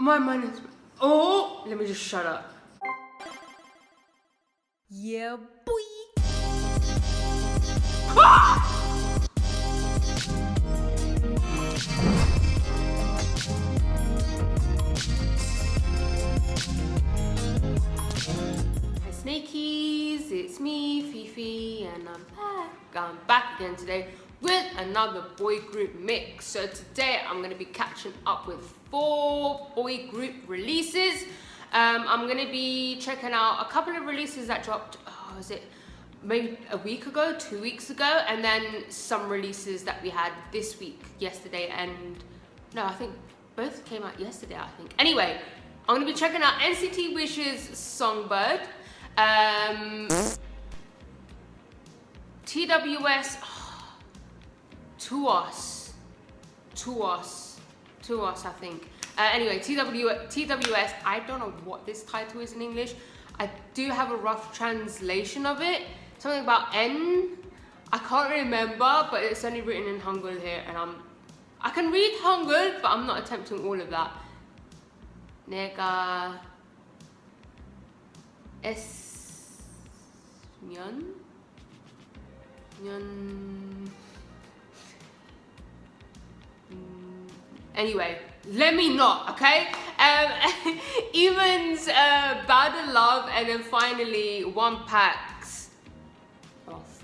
My mind is... Oh, let me just shut up. Yeah, boy. Hi Snakies, it's me, Fifi, and I'm back again today with another boy group mix. So today I'm going to be catching up with 4 boy group releases. I'm going to be checking out a couple of releases that dropped, was it maybe a week ago, 2 weeks ago, and then some releases that we had this week, yesterday, and no, I think both came out yesterday, I think. Anyway, I'm going to be checking out NCT Wish's Songbird, TWS, TWS, I think. Anyway, TWS, I don't know what this title is in English. I do have a rough translation of it. Something about N. I can't remember, but it's only written in Hangul here, and I can read Hangul, but I'm not attempting all of that. 내가 년 anyway, let me not, okay? EVNNE's Bad in Love, and then finally PACT off,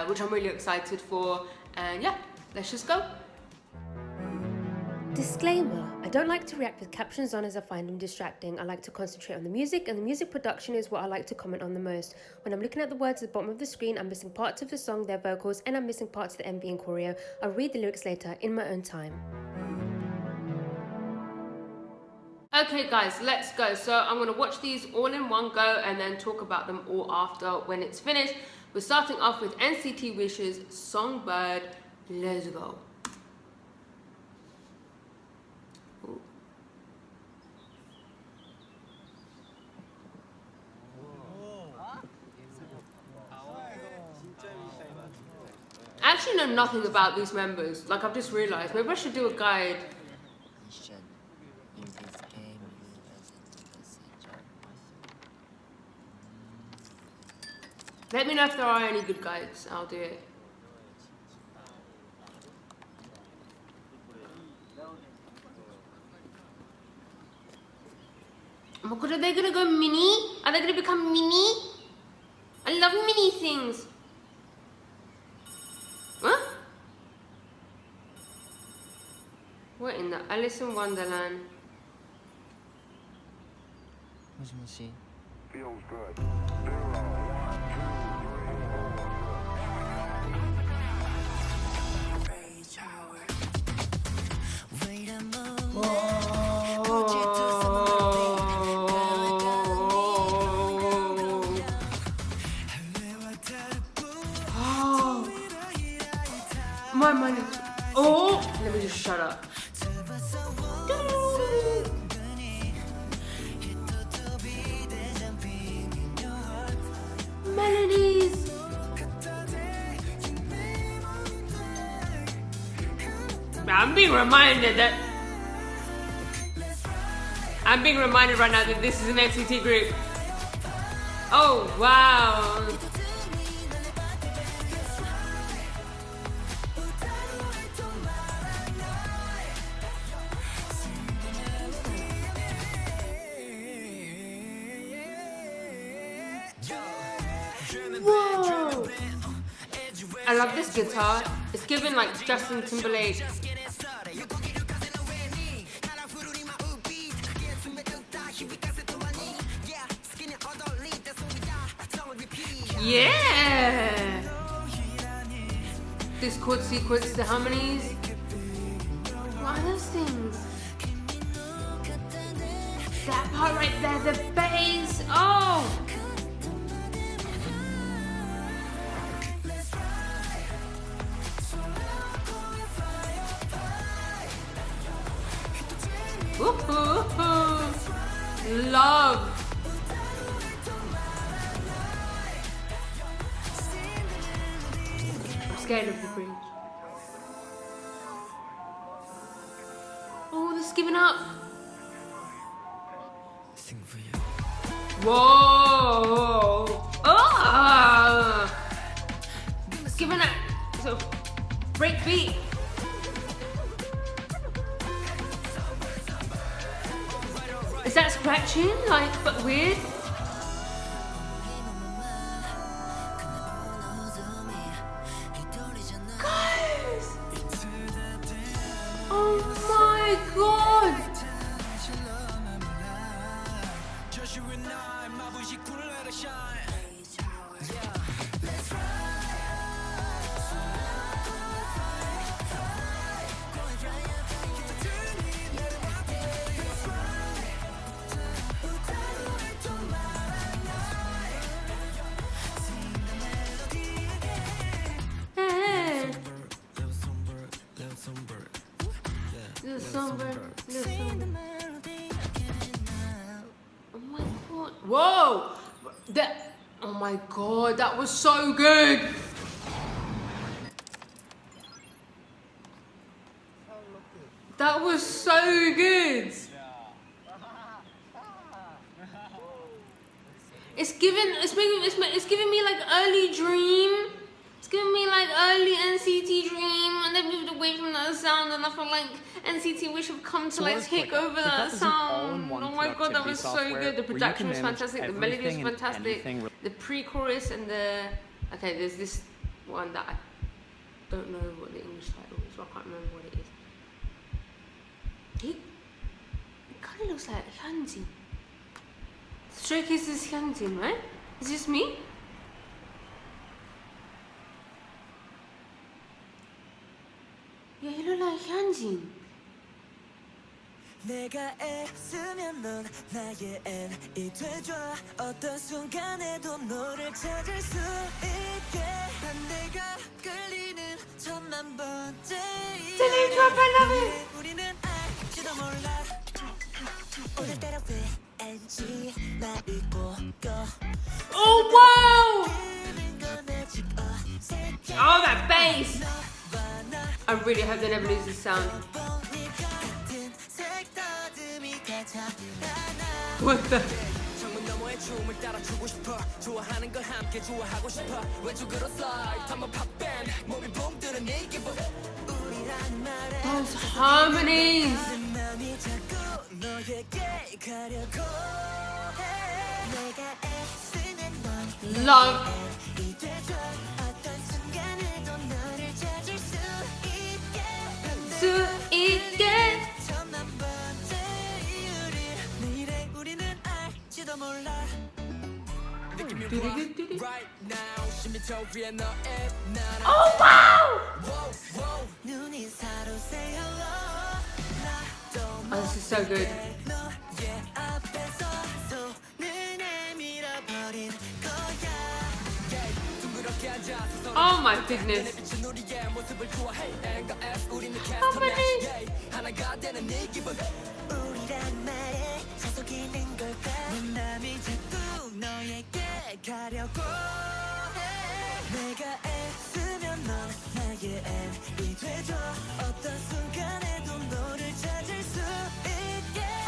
which I'm really excited for. And yeah, let's just go. Disclaimer, I don't like to react with captions on as I find them distracting. I like to concentrate on the music, and the music production is what I like to comment on the most. When I'm looking at the words at the bottom of the screen, I'm missing parts of the song, their vocals, and I'm missing parts of the MV and choreo. I'll read the lyrics later in my own time. Okay guys, let's go. So I'm going to watch these all in one go and then talk about them all after when it's finished. We're starting off with NCT Wish's Songbird. Let's go. Ooh. I actually know nothing about these members. Like, I've just realized. Maybe I should do a guide. Let me know if there are any good guides. I'll do it. Oh my god, are they gonna go mini? Are they gonna become mini? I love mini things. Huh? What in the Alice in Wonderland? Feels good. My mind is... Oh! Let me just shut up. Melodies! I'm being reminded right now that this is an NCT group. Oh, wow. Whoa! I love this guitar. It's giving like Justin Timberlake. Yeah! This chord sequence, the harmonies. What are those things? That part right there, the bass. Oh! Woohoo! Love. I'm scared of the bridge. Oh, this is giving up. Whoa! Ah! It's giving that sort of break beat. Is that scratching? Like, but weird? Guys! Oh my god! Little Songbird, little Songbird. Oh my god. Whoa! That, oh my god, that was so good! That was so good! It's giving me like early Dream. It's giving me like early NCT Dream, and they moved away from that sound, and I feel like NCT Wish have come to like take over that sound. Oh my god, that was so good. The production was fantastic, the melody was fantastic, the pre-chorus and the... Okay, there's this one that I don't know what the English title is, so I can't remember what it is. It kind of looks like Hyunjin. Stray Kids is Hyunjin, right? Is this me? Yeah, you look like Hyunjin. 내가 애쓰면 넌 나의 N이 되줘 어떤 순간에도 너를 찾을 수 있게 내가 끌리는 천만 번째 우리는 알지도 몰라 오늘따라 왜 알지 말고 Oh wow! Oh, that bass! I really hope they never lose this sound. What the? Those harmonies! Love. 수 있게. Oh wow! Oh, this is so good. Oh my goodness.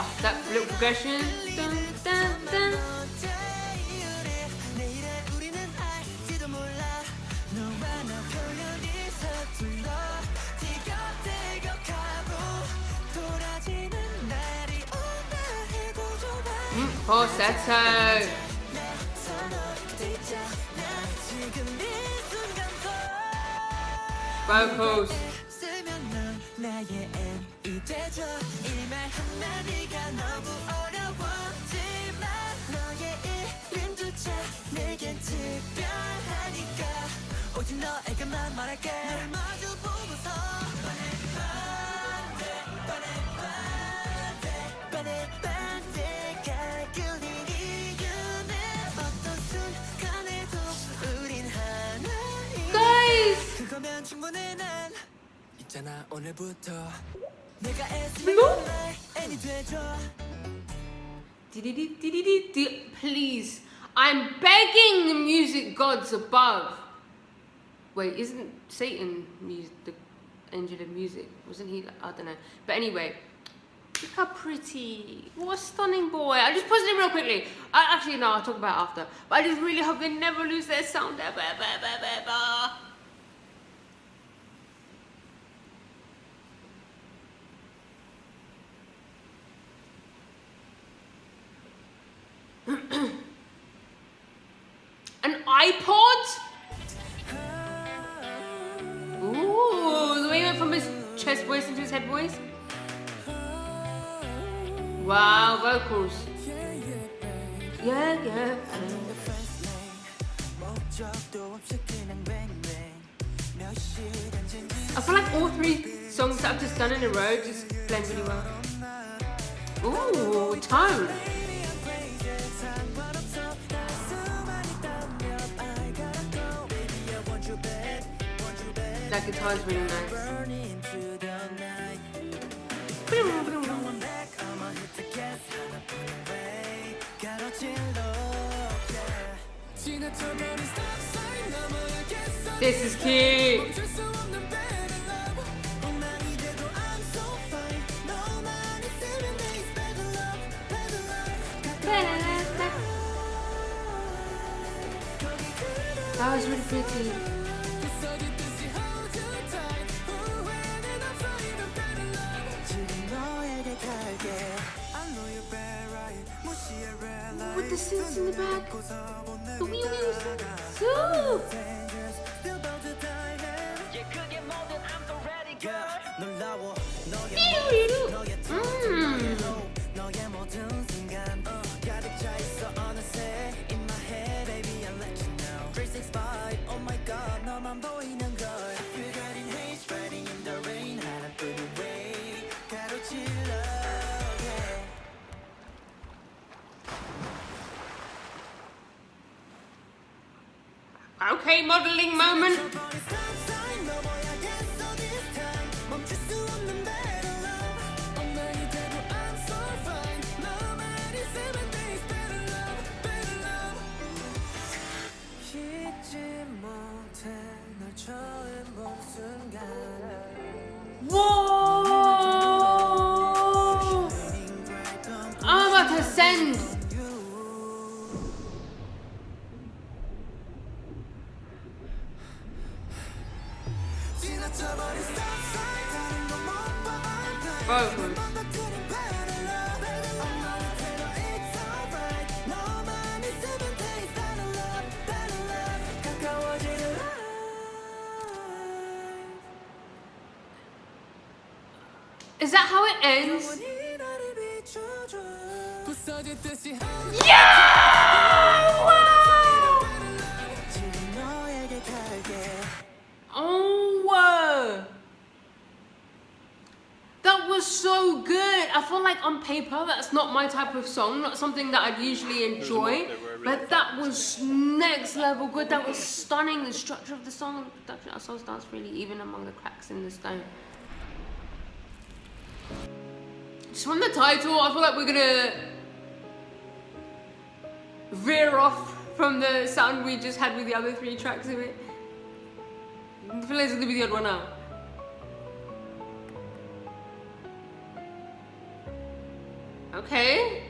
Oh, that little progression. Dun, dun, dun. Falsetto. Vocals. Please, I'm begging the music gods above. Wait, isn't Satan the angel of music? Wasn't he? I don't know. But anyway, Look how pretty. What a stunning boy. I just posted him real quickly. Actually, no, I'll talk about it after. But I just really hope they never lose their sound ever, ever, ever, ever. An iPod? Ooh, the way he went from his chest voice into his head voice. Wow, vocals. Yeah, yeah. I feel like all three songs that I've just done in a row just blend really well. Ooh, tone. That guitar is really nice. This is cute. That was really pretty. With the synths in the back, the wheels, so. Okay, modeling moment. Whoa! I'm about to ascend. Vocals. Is that how it ends? Yeah! Wow! Oh, that was so good. I feel like on paper that's not my type of song, not something that I'd usually enjoy, but that was next level good. That was stunning. The structure of the song and the production of the song starts really even among the cracks in the stone. Just from the title, I feel like we're gonna veer off from the sound we just had with the other three tracks of it. I feel like it's gonna be the odd one out. Okay.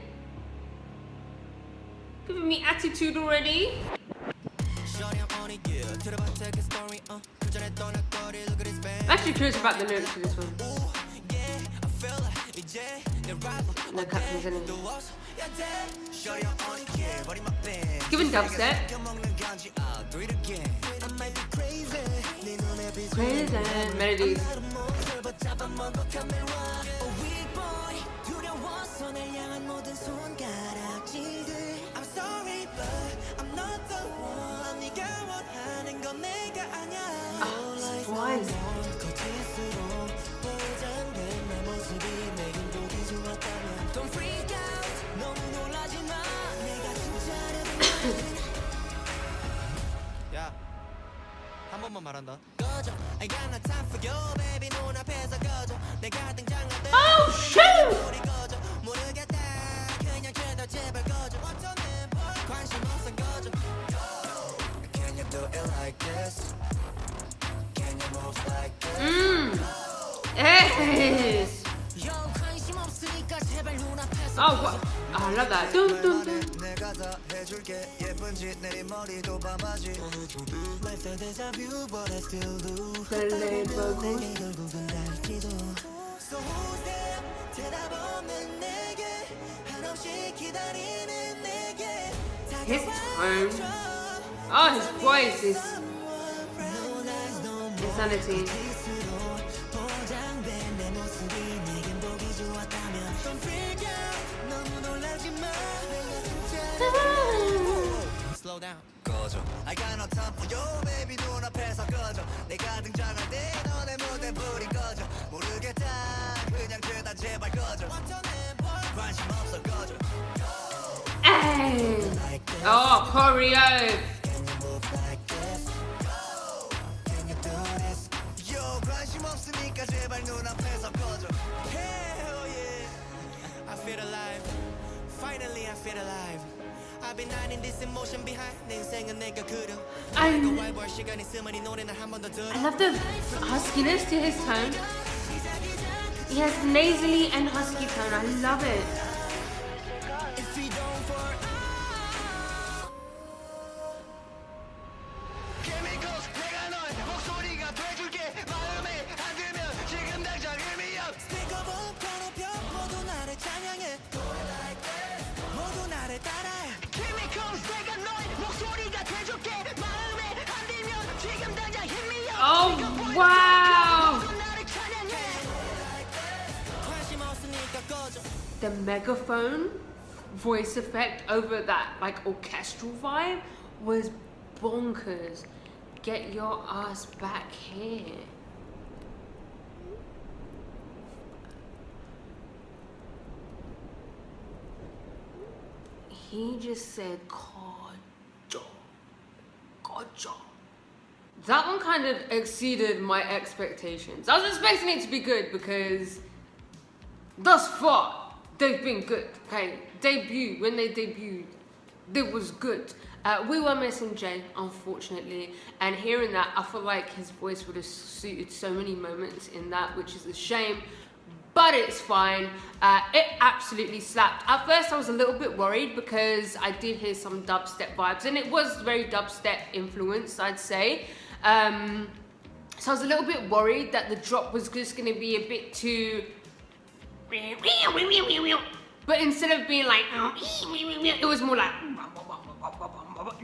Giving me attitude already. I'm actually curious about the lyrics for this one. No captions in it. Given dubstep. Crazy melodies. Twice. 한 번만 말한다. Oh shoot! Yes. Oh, what? I love that. Dun, dun, dun. His tone. Oh, his voice is insanity. Slow down. I got no time for you, baby. 눈앞에서 꺼져. 내가 등장할 때 너네 무대 불이 꺼져. 모르겠다. 그냥 죄다 제발 꺼져. 관심 없어 꺼져. Hey. Oh, choreo. Yo, 관심 없으니까 제발 눈앞에서 꺼져. Hell yeah. I feel alive. Finally I feel alive. I've been hiding this emotion behind 내 인생은 내가 그려. I 왈월 시간 있으면 이 노래는 한 번 더 들어. love the huskiness to his tone. He has nasally and husky tone. I love it. Chemicals, 내가 널 목소리가 돼줄게. 마음에 안 들면 지금 당장 hit me up. Speak up, 높여 모두 나를 찬양해. 모두 나를 따라해. Chemicals, 내가 널 목소리가 돼줄게. 마음에 안 들면 지금 당장 hit me up. Oh, wow. 모두 나를 찬양해. 관심 없으니까 꺼져. The megaphone voice effect over that like orchestral vibe was bonkers. Get your ass back here. He just said "Kojo, kojo." That one kind of exceeded my expectations. I was expecting it to be good because thus far they've been good. Okay, when they debuted, it was good. We were missing Jay, unfortunately, and hearing that, I feel like his voice would have suited so many moments in that, which is a shame. But it's fine. It absolutely slapped. At first, I was a little bit worried because I did hear some dubstep vibes, and it was very dubstep influenced, I'd say. So I was a little bit worried that the drop was just going to be a bit too. But instead of being like, it was more like.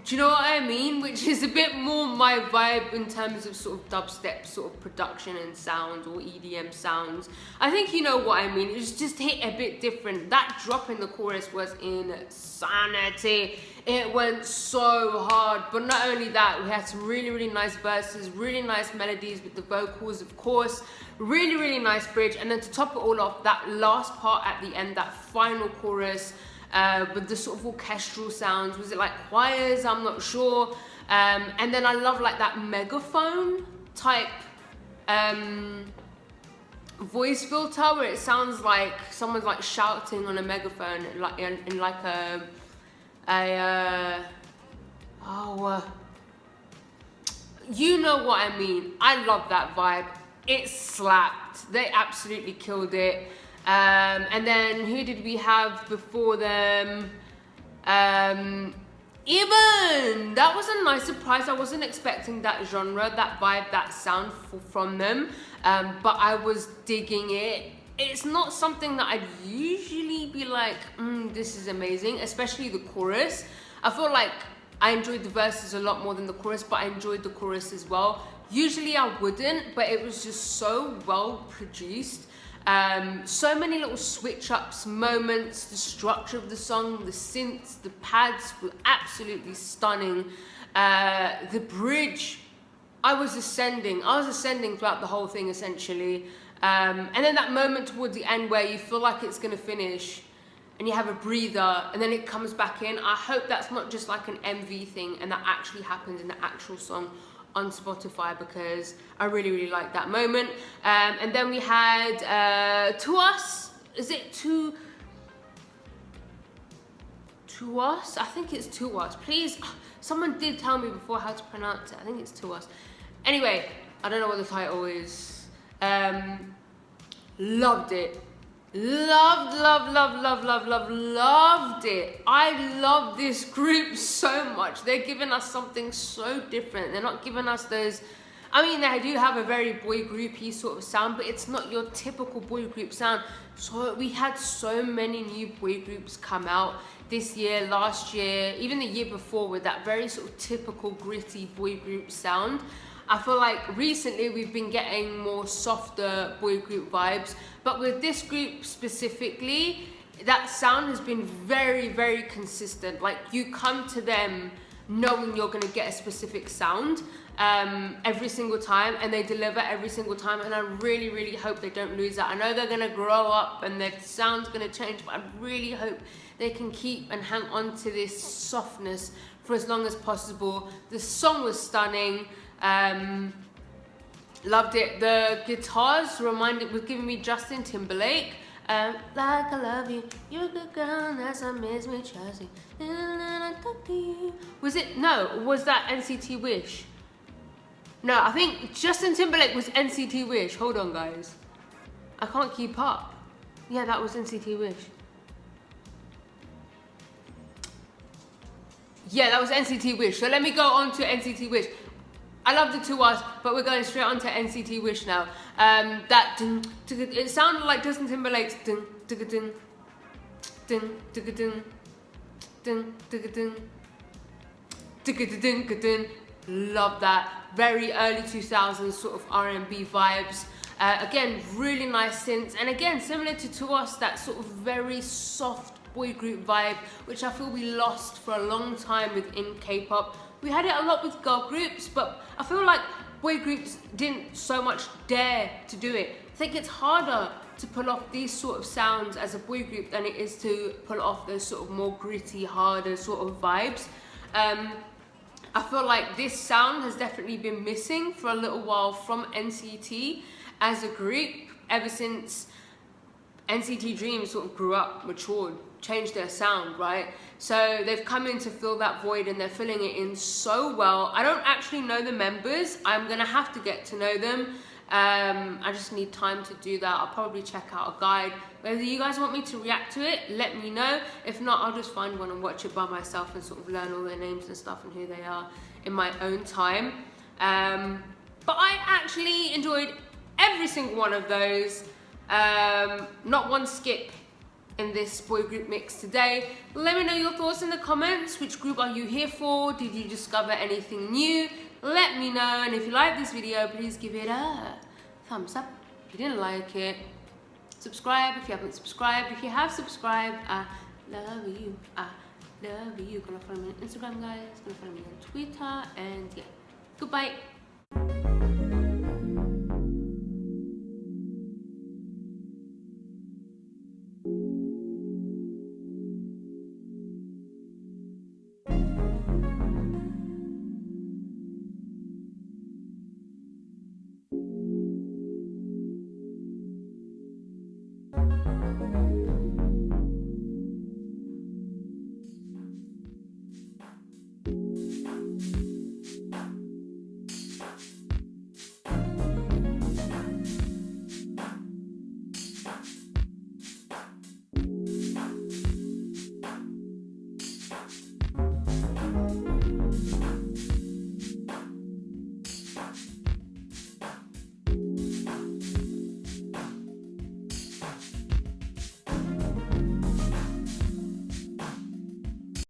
Do you know what I mean? Which is a bit more my vibe in terms of sort of dubstep sort of production and sounds, or EDM sounds. I think you know what I mean. It was just hit a bit different. That drop in the chorus was insanity. It went so hard. But not only that, we had some really, really nice verses, really nice melodies with the vocals, of course. Really, really nice bridge. And then to top it all off, that last part at the end, that final chorus, with the sort of orchestral sounds. Was it like choirs? I'm not sure. And then I love like that megaphone type voice filter where it sounds like someone's like shouting on a megaphone, like in like you know what I mean. I love that vibe. It slapped. They absolutely killed it. And then who did we have before them? EVNNNE. That was a nice surprise. I wasn't expecting that genre, that vibe, that sound from them. But I was digging it. It's not something that I'd usually be like, this is amazing, especially the chorus. I feel like I enjoyed the verses a lot more than the chorus, but I enjoyed the chorus as well. Usually I wouldn't, but it was just so well produced. So many little switch ups, moments, the structure of the song, the synths, the pads were absolutely stunning. The bridge, I was ascending throughout the whole thing essentially. And then that moment towards the end where you feel like it's gonna finish and you have a breather and then it comes back in. I hope that's not just like an MV thing and that actually happens in the actual song on Spotify, because I really, really like that moment. And then we had TWS. Is it TWS? I think it's TWS. Please, someone did tell me before how to pronounce it. I think it's TWS. Anyway, I don't know what the title is. Loved it. Loved it. I love this group so much. They're giving us something so different. They're not giving us those, I mean, they do have a very boy groupy sort of sound, but it's not your typical boy group sound. So we had so many new boy groups come out this year, last year, even the year before, with that very sort of typical gritty boy group sound. I feel like recently we've been getting more softer boy group vibes, but with this group specifically, that sound has been very, very consistent. Like, you come to them knowing you're gonna get a specific sound every single time, and they deliver every single time, and I really, really hope they don't lose that. I know they're gonna grow up and their sound's gonna change, but I really hope they can keep and hang on to this softness for as long as possible. The song was stunning. Loved it. The guitars was giving me Justin Timberlake. Like I love you, you're a good girl, that's what makes me trust you. Was it? No, was that NCT Wish? No, I think Justin Timberlake was NCT Wish. Hold on, guys. I can't keep up. Yeah, that was NCT Wish. Yeah, that was NCT Wish. So let me go on to NCT Wish. I love the TWS, but we're going straight on to NCT Wish now. That it sounded like Justin Timberlake's dun dun dun dun dun dun dun dun. Love that. Very early 2000s sort of R&B vibes. Again, really nice synths, and again, similar to TWS, that sort of very soft boy group vibe, which I feel we lost for a long time within K-pop. We had it a lot with girl groups, but I feel like boy groups didn't so much dare to do it. I think it's harder to pull off these sort of sounds as a boy group than it is to pull off those sort of more gritty, harder sort of vibes. I feel like this sound has definitely been missing for a little while from NCT as a group, ever since NCT Dream sort of grew up, matured, changed their sound, right? So they've come in to fill that void, and they're filling it in so well. I don't actually know the members. I'm gonna have to get to know them. I just need time to do that. I'll probably check out a guide. Whether you guys want me to react to it, let me know. If not, I'll just find one and watch it by myself and sort of learn all their names and stuff and who they are in my own time. But I actually enjoyed every single one of those. Not one skip in this boy group mix today. Let me know your thoughts in the comments. Which group are you here for? Did you discover anything new? Let me know, and if you like this video, please give it a thumbs up. If you didn't like it, subscribe if you haven't subscribed. If you have subscribed, I love you. I love you. Gonna follow me on Instagram, guys. Gonna follow me on Twitter, and yeah, goodbye.